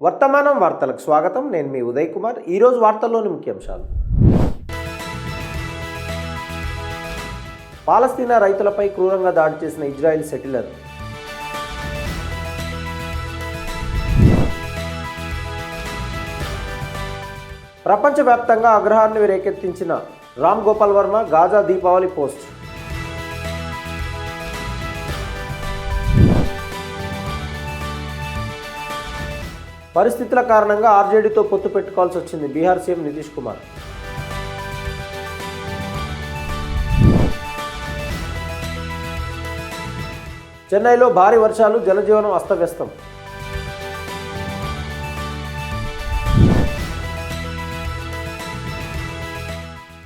వర్తమానం వార్తలకు స్వాగతం. నేను మీ ఉదయ్ కుమార్. ఈరోజు వార్తల్లోని ముఖ్యాంశాలు: పాలస్తీనా రైతులపై క్రూరంగా దాడి చేసిన ఇజ్రాయెల్ సెటిలర్, ప్రపంచవ్యాప్తంగా ఆగ్రహాన్ని రేకెత్తించిన రామ్ గోపాల్ వర్మ గాజా దీపావళి పోస్ట్, పరిస్థితుల కారణంగా ఆర్జేడీతో పొత్తు పెట్టుకోవాల్సి వచ్చింది బీహార్ సీఎం నితీష్ కుమార్, చెన్నైలో భారీ వర్షాలు, జనజీవనం అస్తవ్యస్తం,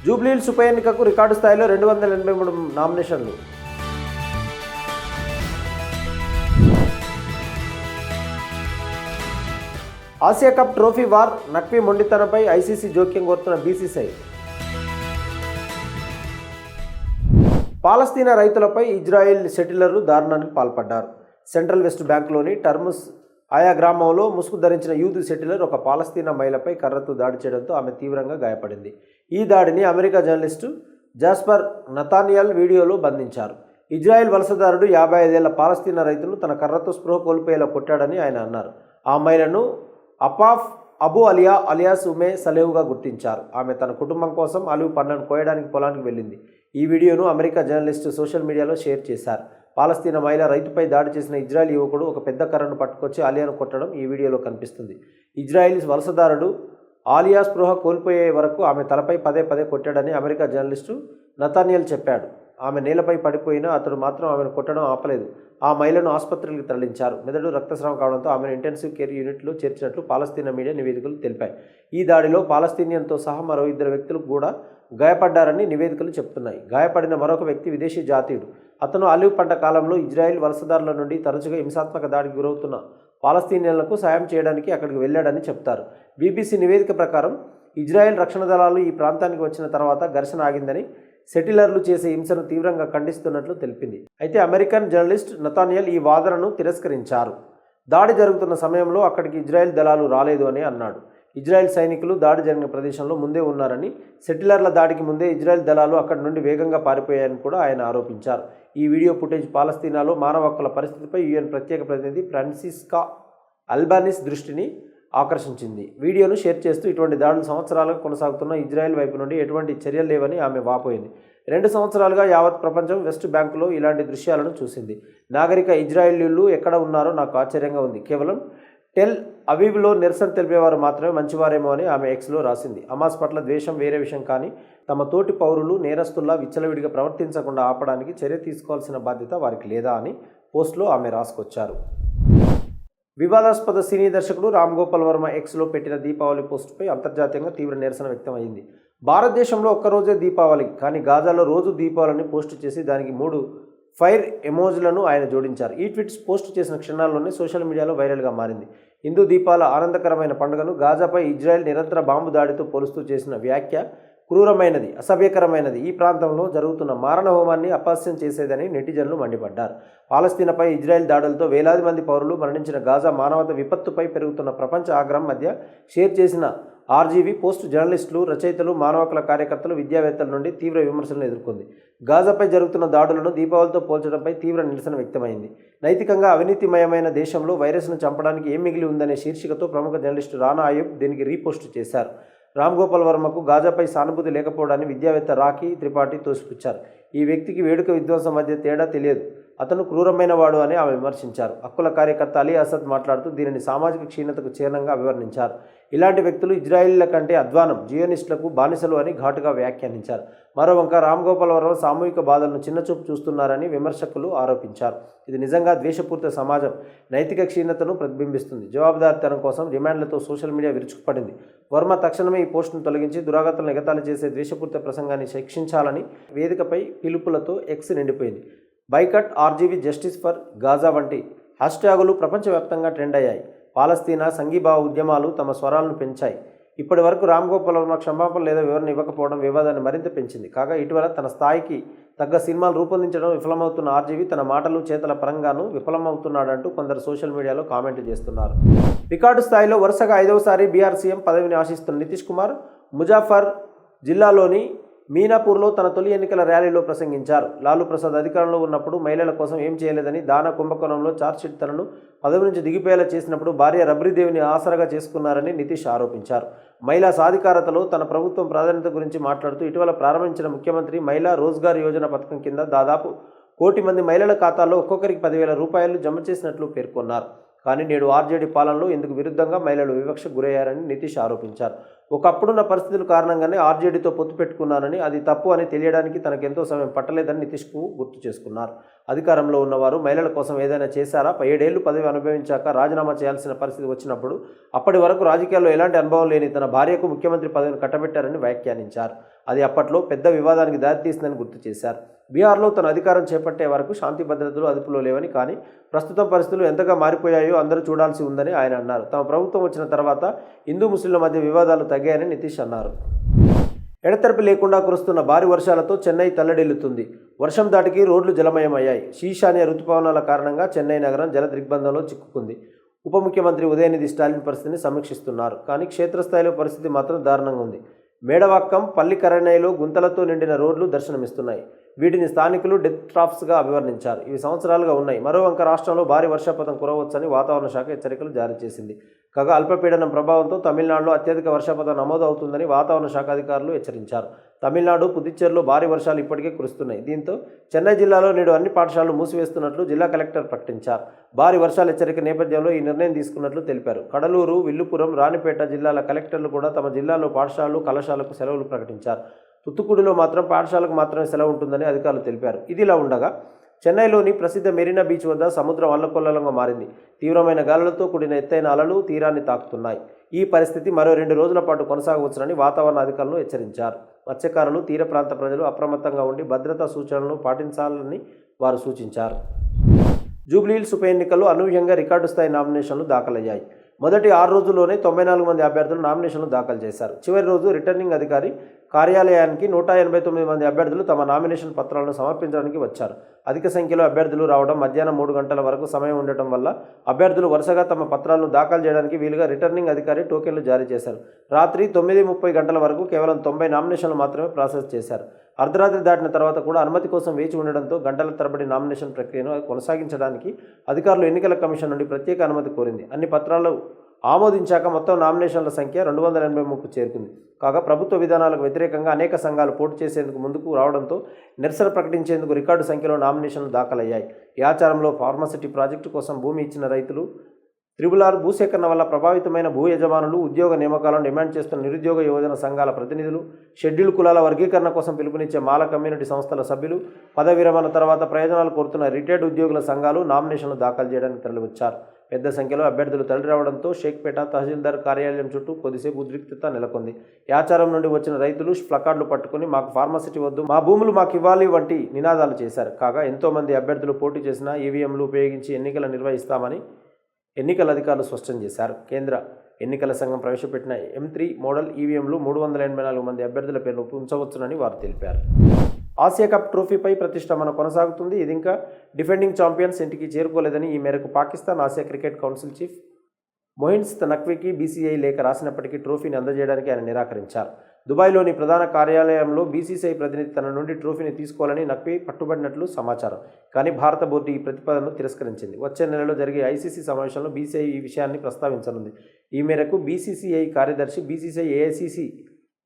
జూబ్లీహిల్స్ ఉప ఎన్నికకు రికార్డు స్థాయిలో 283 నామినేషన్లు, Asia cup trophy war, Naqvi మొండితనంపై ఐసీసీ జోక్యం కోరుతున్న బీసీసీఐ, పాలస్తీనా రైతులపై ఇజ్రాయెల్ సెటిలర్లు దారుణానికి పాల్పడ్డారు. సెంట్రల్ వెస్ట్ బ్యాంక్లోని టర్ముస్ ఆయా గ్రామంలో ముసుగు ధరించిన యూదు సెటిలర్ ఒక పాలస్తీనా మహిళపై కర్రతో దాడి చేయడంతో ఆమె తీవ్రంగా గాయపడింది. ఈ దాడిని అమెరికా జర్నలిస్టు జాస్పర్ నతానియల్ వీడియోలో బంధించారు. ఇజ్రాయెల్ వలసదారుడు 55 ఏళ్ల పాలస్తీనా రైతును తన కర్రతో స్పృహ కోల్పోయేలా కొట్టాడని ఆయన అన్నారు. ఆ మహిళను అపాఫ్ అబు అలియా అలియాస్ ఉమే సలేహుగా గుర్తించారు. ఆమె తన కుటుంబం కోసం ఆలివ్ పండ్లను కోయడానికి పొలానికి వెళ్ళింది. ఈ వీడియోను అమెరికా జర్నలిస్టు సోషల్ మీడియాలో షేర్ చేశారు. పాలస్తీనా మహిళ రైతుపై దాడి చేసిన ఇజ్రాయెల్ యువకుడు ఒక పెద్ద కర్రను పట్టుకొచ్చి ఆలియాను కొట్టడం ఈ వీడియోలో కనిపిస్తుంది. ఇజ్రాయెల్ వలసదారుడు ఆలియా స్పృహ కోల్పోయే వరకు ఆమె తలపై పదే పదే కొట్టాడని అమెరికా జర్నలిస్టు నతానియల్ చెప్పాడు. ఆమె నేలపై పడిపోయినా అతడు మాత్రం ఆమెను కొట్టడం ఆపలేదు. ఆ మహిళను ఆసుపత్రికి తరలించారు. మెదడు రక్తస్రావం కావడంతో ఆమెను ఇంటెన్సివ్ కేర్ యూనిట్లో చేర్చినట్లు పాలస్తీనా మీడియా నివేదికలు తెలిపాయి. ఈ దాడిలో పాలస్తీనియన్తో సహా మరో 2 వ్యక్తులు కూడా గాయపడ్డారని నివేదికలు చెబుతున్నాయి. గాయపడిన మరొక వ్యక్తి విదేశీ జాతీయుడు. అతను ఆలివ్ పంట కాలంలో ఇజ్రాయెల్ వలసదారుల నుండి తరచుగా హింసాత్మక దాడికి గురవుతున్న పాలస్తీనియన్లకు సాయం చేయడానికి అక్కడికి వెళ్ళాడని చెప్తారు. బీబీసీ నివేదిక ప్రకారం ఇజ్రాయెల్ రక్షణ దళాలు ఈ ప్రాంతానికి వచ్చిన తర్వాత ఘర్షణ ఆగిందని, సెటిలర్లు చేసే హింసను తీవ్రంగా ఖండిస్తున్నట్లు తెలిపింది. అయితే అమెరికన్ జర్నలిస్ట్ నతానియల్ ఈ వాదనను తిరస్కరించారు. దాడి జరుగుతున్న సమయంలో అక్కడికి ఇజ్రాయెల్ దళాలు రాలేదు అని అన్నాడు. ఇజ్రాయెల్ సైనికులు దాడి జరిగిన ప్రదేశంలో ముందే ఉన్నారని, సెటిలర్ల దాడికి ముందే ఇజ్రాయెల్ దళాలు అక్కడి నుండి వేగంగా పారిపోయాయని కూడా ఆయన ఆరోపించారు. ఈ వీడియో ఫుటేజ్ పాలస్తీనాలో మానవ హక్కుల పరిస్థితిపై యుఎన్ ప్రత్యేక ప్రతినిధి ఫ్రాన్సిస్కా అల్బానిస్ దృష్టిని ఆకర్షించింది. వీడియోను షేర్ చేస్తూ ఇటువంటి దాడులు సంవత్సరాలుగా కొనసాగుతున్న ఇజ్రాయెల్ వైపు నుండి ఎటువంటి చర్యలు లేవని ఆమె వాపోయింది. 2 సంవత్సరాలుగా యావత్ ప్రపంచం వెస్ట్ బ్యాంకులో ఇలాంటి దృశ్యాలను చూసింది. నాగరిక ఇజ్రాయెలీలు ఎక్కడ ఉన్నారో నాకు ఆశ్చర్యంగా ఉంది. కేవలం టెల్ అవీవ్లో నిరసన తెలిపేవారు మాత్రమే మంచివారేమో అని ఆమె ఎక్స్లో రాసింది. హమాస్ పట్ల ద్వేషం వేరే విషయం, కానీ తమ తోటి పౌరులు నేరస్తుల్లా విచ్చలవిడిగా ప్రవర్తించకుండా ఆపడానికి చర్య తీసుకోవాల్సిన బాధ్యత వారికి లేదా అని పోస్ట్లో ఆమె రాసుకొచ్చారు. వివాదాస్పద సినీ దర్శకుడు రామ్ గోపాల్ వర్మ ఎక్స్లో పెట్టిన దీపావళి పోస్టుపై అంతర్జాతీయంగా తీవ్ర నిరసన వ్యక్తమైంది. భారతదేశంలో ఒక్కరోజే దీపావళి, కానీ గాజాలో రోజు దీపావళిని పోస్టు చేసి దానికి 3 ఫైర్ ఎమోజీలను ఆయన జోడించారు. ఈ ట్వీట్స్ పోస్టు చేసిన క్షణాల్లోనే సోషల్ మీడియాలో వైరల్గా మారింది. హిందూ దీపాల ఆనందకరమైన పండుగను గాజాపై ఇజ్రాయెల్ నిరంతర బాంబు దాడితో పోలుస్తూ చేసిన వ్యాఖ్య క్రూరమైనది, అసభ్యకరమైనది. ఈ ప్రాంతంలో జరుగుతున్న మారణ హోమాన్ని అపహాస్యం చేసేదని నెటిజన్లు మండిపడ్డారు. పాలస్తీనాపై ఇజ్రాయెల్ దాడులతో వేలాది మంది పౌరులు మరణించిన గాజా మానవత విపత్తుపై పెరుగుతున్న ప్రపంచ ఆగ్రహం మధ్య షేర్ చేసిన ఆర్జీవీ పోస్ట్ జర్నలిస్టులు, రచయితలు, మానవ హక్కుల కార్యకర్తలు, విద్యావేత్తల నుండి తీవ్ర విమర్శలను ఎదుర్కొంది. గాజాపై జరుగుతున్న దాడులను దీపావళితో పోల్చడంపై తీవ్ర నిరసన వ్యక్తమైంది. నైతికంగా అవినీతిమయమైన దేశంలో వైరస్ను చంపడానికి ఏం మిగిలి ఉందనే శీర్షికతో ప్రముఖ జర్నలిస్టు రానా అయూబ్ దీనికి రీపోస్ట్ చేశారు. రామ్ గోపాల్ వర్మకు గాజాపై సానుభూతి లేకపోవడాన్ని విద్యావేత్త రాఖీ త్రిపాఠి తోసిపుచ్చారు. ఈ వ్యక్తికి వేడుక విధ్వంసం మధ్య తేడా తెలియదు, అతను క్రూరమైన వాడు అని ఆమె విమర్శించారు. హక్కుల కార్యకర్త అలీ అసద్ మాట్లాడుతూ దీనిని సామాజిక క్షీణతకు చిహ్నంగా అభివర్ణించారు. ఇలాంటి వ్యక్తులు ఇజ్రాయిలీల కంటే అధ్వానం, జియోనిస్టులకు బానిసలు అని ఘాటుగా వ్యాఖ్యానించారు. మరోవంక రామ్ గోపాల్ వర్మ సామూహిక బాధలను చిన్నచూపు చూస్తున్నారని విమర్శకులు ఆరోపించారు. ఇది నిజంగా ద్వేషపూరిత సమాజం, నైతిక క్షీణతను ప్రతిబింబిస్తుంది. జవాబుదారీతనం కోసం డిమాండ్లతో సోషల్ మీడియా విరుచుకుపడింది. వర్మ తక్షణమే ఈ పోస్టును తొలగించి దురాగతులను ఎగతాళి చేసే ద్వేషపూరిత ప్రసంగాన్ని శిక్షించాలని వేదికపై పిలుపులతో ఎక్స్ నిండిపోయింది. బైకట్ ఆర్జీవీ, జస్టిస్ ఫర్ గాజా వంటి హ్యాష్ట్యాగులు ప్రపంచవ్యాప్తంగా ట్రెండ్ అయ్యాయి. పాలస్తీనా సంఘీభావ ఉద్యమాలు తమ స్వరాలను పెంచాయి. ఇప్పటి వరకు రామ్ గోపాల్ వర్మ క్షమాపణ లేదా వివరణ ఇవ్వకపోవడం వివాదాన్ని మరింత పెంచింది. కాగా ఇటీవల తన స్థాయికి తగ్గ సినిమాలు రూపొందించడం విఫలమవుతున్న ఆర్జీవి తన మాటలు చేతల పరంగానూ విఫలమవుతున్నాడంటూ కొందరు సోషల్ మీడియాలో కామెంట్లు చేస్తున్నారు. రికార్డు స్థాయిలో వరుసగా 5వసారి బీహార్ సీఎం పదవిని ఆశిస్తున్న నితీష్ కుమార్ ముజాఫర్ జిల్లాలోని మీనాపూర్లో తన తొలి ఎన్నికల ర్యాలీలో ప్రసంగించారు. లాలూ ప్రసాద్ అధికారంలో ఉన్నప్పుడు మహిళల కోసం ఏం చేయలేదని, దాన కుంభకోణంలో ఛార్జ్షీట్ తనను పదవి నుంచి దిగిపోయేలా చేసినప్పుడు భార్య రబ్రీదేవిని ఆసరాగా చేసుకున్నారని నితీష్ ఆరోపించారు. మహిళా సాధికారతలో తన ప్రభుత్వం ప్రాధాన్యత గురించి మాట్లాడుతూ ఇటీవల ప్రారంభించిన ముఖ్యమంత్రి మహిళా రోజ్గార్ యోజన పథకం కింద దాదాపు 1 కోటి మంది మహిళల ఖాతాల్లో ఒక్కొక్కరికి 10,000 రూపాయలు జమ చేసినట్లు పేర్కొన్నారు. కానీ నేడు ఆర్జేడీ పాలనలో ఇందుకు విరుద్ధంగా మహిళలు వివక్షకు గురయ్యారని నితీష్ ఆరోపించారు. ఒకప్పుడున్న పరిస్థితుల కారణంగానే ఆర్జేడీతో పొత్తు పెట్టుకున్నానని, అది తప్పు అని తెలియడానికి తనకెంతో సమయం పట్టలేదని నితీష్కు గుర్తు చేసుకున్నారు. అధికారంలో ఉన్నవారు మహిళల కోసం ఏదైనా చేశారా? 7 ఏళ్లు పదవి అనుభవించాక రాజీనామా చేయాల్సిన పరిస్థితి వచ్చినప్పుడు అప్పటి వరకు రాజకీయాల్లో ఎలాంటి అనుభవం లేని తన భార్యకు ముఖ్యమంత్రి పదవిని కట్టబెట్టారని వ్యాఖ్యానించారు. అది అప్పట్లో పెద్ద వివాదానికి దారితీసిందని గుర్తు చేశారు. బీహార్లో తన అధికారం చేపట్టే వరకు శాంతి భద్రతలు అదుపులో లేవని, కానీ ప్రస్తుతం పరిస్థితులు ఎంతగా మారిపోయాయో అందరూ చూడాల్సి ఉందని ఆయన అన్నారు. తమ ప్రభుత్వం వచ్చిన తర్వాత హిందూ ముస్లింల మధ్య వివాదాలు తగ్గాయని నితీష్ అన్నారు. ఎడతెరిపి లేకుండా కురుస్తున్న భారీ వర్షాలతో చెన్నై తల్లడిల్లుతుంది. వర్షం దాటికి రోడ్లు జలమయమయ్యాయి. ఈశాన్య రుతుపవనాల కారణంగా చెన్నై నగరం జల దిగ్బంధంలో చిక్కుకుంది. ఉప ముఖ్యమంత్రి ఉదయనిధి స్టాలిన్ పరిస్థితిని సమీక్షిస్తున్నారు. కానీ క్షేత్రస్థాయిలో పరిస్థితి మాత్రం దారుణంగా ఉంది. మేడవాక్కం, పల్లికరణైలో గుంతలతో నిండిన రోడ్లు దర్శనమిస్తున్నాయి. వీటిని స్థానికులు డెత్ ట్రాప్స్గా అభివర్ణించారు. ఇవి సంవత్సరాలుగా ఉన్నాయి. మరో వంక రాష్ట్రంలో భారీ వర్షపాతం కురవచ్చని వాతావరణ శాఖ హెచ్చరికలు జారీ చేసింది. కాగా అల్పపీడనం ప్రభావంతో తమిళనాడులో అత్యధిక వర్షపాతం నమోదు అవుతుందని వాతావరణ శాఖ అధికారులు హెచ్చరించారు. తమిళనాడు, పుదుచ్చేరిలో భారీ వర్షాలు ఇప్పటికే కురుస్తున్నాయి. దీంతో చెన్నై జిల్లాలో నేడు అన్ని పాఠశాలలు మూసివేస్తున్నట్లు జిల్లా కలెక్టర్ ప్రకటించారు. భారీ వర్షాల హెచ్చరిక నేపథ్యంలో ఈ నిర్ణయం తీసుకున్నట్లు తెలిపారు. కడలూరు, విల్లుపురం, రాణిపేట జిల్లాల కలెక్టర్లు కూడా తమ జిల్లాలో పాఠశాలలు, కళాశాలకు సెలవులు ప్రకటించారు. తుత్తుకుడిలో మాత్రం పాఠశాలకు మాత్రమే సెలవు ఉంటుందని అధికారులు తెలిపారు. ఇదిలా ఉండగా చెన్నైలోని ప్రసిద్ధ మెరీనా బీచ్ వద్ద సముద్రం అల్లకొల్లంగా మారింది. తీవ్రమైన గాలులతో కూడిన ఎత్తైన అలలు తీరాన్ని తాకుతున్నాయి. ఈ పరిస్థితి మరో 2 రోజుల పాటు కొనసాగవచ్చునని వాతావరణ అధికారులు హెచ్చరించారు. మత్స్యకారులు, తీర ప్రాంత ప్రజలు అప్రమత్తంగా ఉండి భద్రతా సూచనలను పాటించాలని వారు సూచించారు. జూబ్లీహిల్స్ ఉప ఎన్నికల్లో అనూహ్యంగా రికార్డు స్థాయి నామినేషన్లు దాఖలయ్యాయి. మొదటి 6 రోజుల్లోనే 94 మంది అభ్యర్థులు నామినేషన్లు దాఖలు చేశారు. చివరి రోజు రిటర్నింగ్ అధికారి కార్యాలయానికి 189 మంది అభ్యర్థులు తమ నామినేషన్ పత్రాలను సమర్పించడానికి వచ్చారు. అధిక సంఖ్యలో అభ్యర్థులు రావడం, మధ్యాహ్నం 3 గంటల వరకు సమయం ఉండటం వల్ల అభ్యర్థులు వరుసగా తమ పత్రాలను దాఖలు చేయడానికి వీలుగా రిటర్నింగ్ అధికారి టోకెన్లు జారీ చేశారు. రాత్రి 9:30 గంటల వరకు కేవలం 90 నామినేషన్లు మాత్రమే ప్రాసెస్ చేశారు. అర్ధరాత్రి దాటిన తర్వాత కూడా అనుమతి కోసం వేచి ఉండడంతో గంటల తరబడి నామినేషన్ ప్రక్రియను కొనసాగించడానికి అధికారులు ఎన్నికల కమిషన్ నుండి ప్రత్యేక అనుమతి కోరింది. అన్ని పత్రాలు ఆమోదించాక మొత్తం నామినేషన్ల సంఖ్య 283కు చేరుకుంది. కాగా ప్రభుత్వ విధానాలకు వ్యతిరేకంగా అనేక సంఘాలు పోటీ చేసేందుకు ముందుకు రావడంతో నిరసన ప్రకటించేందుకు రికార్డు సంఖ్యలో నామినేషన్లు దాఖలయ్యాయి. ఈ ఆచారంలో ఫార్మసిటీ ప్రాజెక్టు కోసం భూమి ఇచ్చిన రైతులు, త్రిబుల్ భూసేకరణ వల్ల ప్రభావితమైన భూ యజమానులు, ఉద్యోగ నియామకాలను డిమాండ్ చేస్తున్న నిరుద్యోగ యువజన సంఘాల ప్రతినిధులు, షెడ్యూల్ కులాల వర్గీకరణ కోసం పిలుపునిచ్చే మాల కమ్యూనిటీ సంస్థల సభ్యులు, పదవి విరమణ తర్వాత ప్రయోజనాలు కోరుతున్న రిటైర్డ్ ఉద్యోగుల సంఘాలు నామినేషన్లు దాఖలు చేయడానికి తరలివచ్చారు. పెద్ద సంఖ్యలో అభ్యర్థులు తరలిరావడంతో షేక్పేట తహసీల్దార్ కార్యాలయం చుట్టూ కొద్దిసేపు ఉద్రిక్తత నెలకొంది. ఈ ఆచారం నుండి వచ్చిన రైతులు ప్లకార్డులు పట్టుకుని మాకు ఫార్మసిటీ వద్దు, మా భూములు మాకు ఇవ్వాలి వంటి నినాదాలు చేశారు. కాగా ఎంతోమంది అభ్యర్థులు పోటీ చేసినా ఈవీఎంలు ఉపయోగించి ఎన్నికలు నిర్వహిస్తామని ఎన్నికల అధికారులు స్పష్టం చేశారు. కేంద్ర ఎన్నికల సంఘం ప్రవేశపెట్టిన M3 మోడల్ ఈవీఎంలు 384 మంది అభ్యర్థుల పేర్లు ఉంచవచ్చునని వారు తెలిపారు. ఆసియా కప్ ట్రోఫీపై ప్రతిష్టంభన కొనసాగుతుంది. ఇది ఇంకా డిఫెండింగ్ ఛాంపియన్స్ ఇంటికి చేరుకోలేదని ఈ మేరకు Pakistan Asia cricket council chief మొయిన్స్ నఖ్వీకి బీసీఐ లేఖ రాసినప్పటికీ ట్రోఫీని అందజేయడానికి ఆయన నిరాకరించారు. దుబాయ్లోని ప్రధాన కార్యాలయంలో బీసీసీఐ ప్రతినిధి తన నుండి ట్రోఫీని తీసుకోవాలని నఖ్వీ పట్టుబడినట్లు సమాచారం. కానీ భారత బోర్డు ఈ ప్రతిపాదనను తిరస్కరించింది. వచ్చే నెలలో జరిగే ఐసీసీ సమావేశంలో బీసీఐ ఈ విషయాన్ని ప్రస్తావించనుంది. ఈ మేరకు బీసీసీఐ కార్యదర్శి, బీసీసీఐ ఏఐసీసీ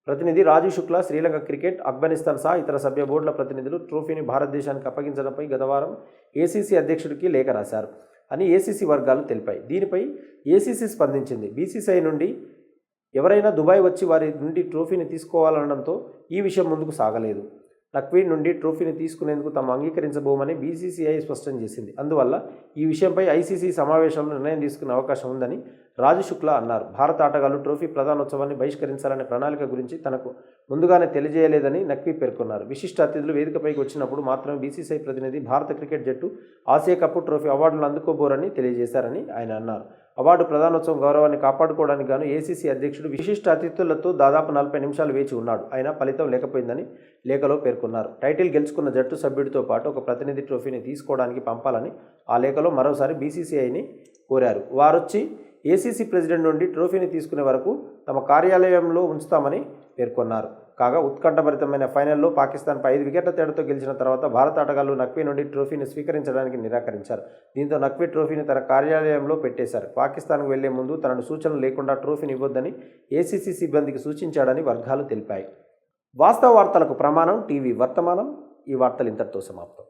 ప్రతినిధి రాజీవ్ శుక్లా, శ్రీలంక క్రికెట్, ఆఫ్ఘనిస్తాన్ సహా ఇతర సభ్య బోర్డుల ప్రతినిధులు ట్రోఫీని భారతదేశానికి అప్పగించడంపై గత వారం ఏసీసీ అధ్యక్షుడికి లేఖ రాశారు అని ఏసీసీ వర్గాలు తెలిపాయి. దీనిపై ఏసీసీ స్పందించింది. బీసీసీఐ నుండి ఎవరైనా దుబాయ్ వచ్చి వారి నుండి ట్రోఫీని తీసుకోవాలనడంతో ఈ విషయం ముందుకు సాగలేదు. నఖ్వీ నుండి ట్రోఫీని తీసుకునేందుకు తాము అంగీకరించబోమని బీసీసీఐ స్పష్టం చేసింది. అందువల్ల ఈ విషయంపై ఐసీసీ సమావేశంలో నిర్ణయం తీసుకునే అవకాశం ఉందని రాజు శుక్లా అన్నారు. భారత ఆటగాళ్లు ట్రోఫీ ప్రధానోత్సవాన్ని బహిష్కరించాలనే ప్రణాళిక గురించి తనకు ముందుగానే తెలియజేయలేదని నఖ్వీ పేర్కొన్నారు. విశిష్ట అతిథులు వేదికపైకి వచ్చినప్పుడు మాత్రమే బీసీసీఐ ప్రతినిధి భారత క్రికెట్ జట్టు ఆసియా కప్ ట్రోఫీ అవార్డులను అందుకోబోరని తెలియజేశారని ఆయన అన్నారు. అవార్డు ప్రదానోత్సవం గౌరవాన్ని కాపాడుకోవడానికి గాను ఏసీసీ అధ్యక్షుడు విశిష్ట అతిథులతో దాదాపు 40 నిమిషాలు వేచి ఉన్నాడు. అయినా ఫలితం లేకపోయిందని లేఖలో పేర్కొన్నారు. టైటిల్ గెలుచుకున్న జట్టు సభ్యుడితో పాటు ఒక ప్రతినిధి ట్రోఫీని తీసుకోవడానికి పంపాలని ఆ లేఖలో మరోసారి బీసీసీఐని కోరారు. వారొచ్చి ఏసీసీ ప్రెసిడెంట్ నుండి ట్రోఫీని తీసుకునే వరకు తమ కార్యాలయంలో ఉంచుతామని పేర్కొన్నారు. కాగా ఉత్కంఠభరితమైన ఫైనల్లో పాకిస్తాన్పై 5 వికెట్ల తేడాతో గెలిచిన తర్వాత భారత ఆటగాళ్లు నఖ్వీ నుండి ట్రోఫీని స్వీకరించడానికి నిరాకరించారు. దీంతో నఖ్వీ ట్రోఫీని తన కార్యాలయంలో పెట్టేశారు. పాకిస్తాన్కు వెళ్లే ముందు తనను సూచనలు లేకుండా ట్రోఫీని ఇవ్వొద్దని ఏసీసీ సిబ్బందికి సూచించాడని వర్గాలు తెలిపాయి. వాస్తవ వార్తలకు ప్రమాణం టీవీ వర్తమానం. ఈ వార్తలు ఇంతటితో సమాప్తం.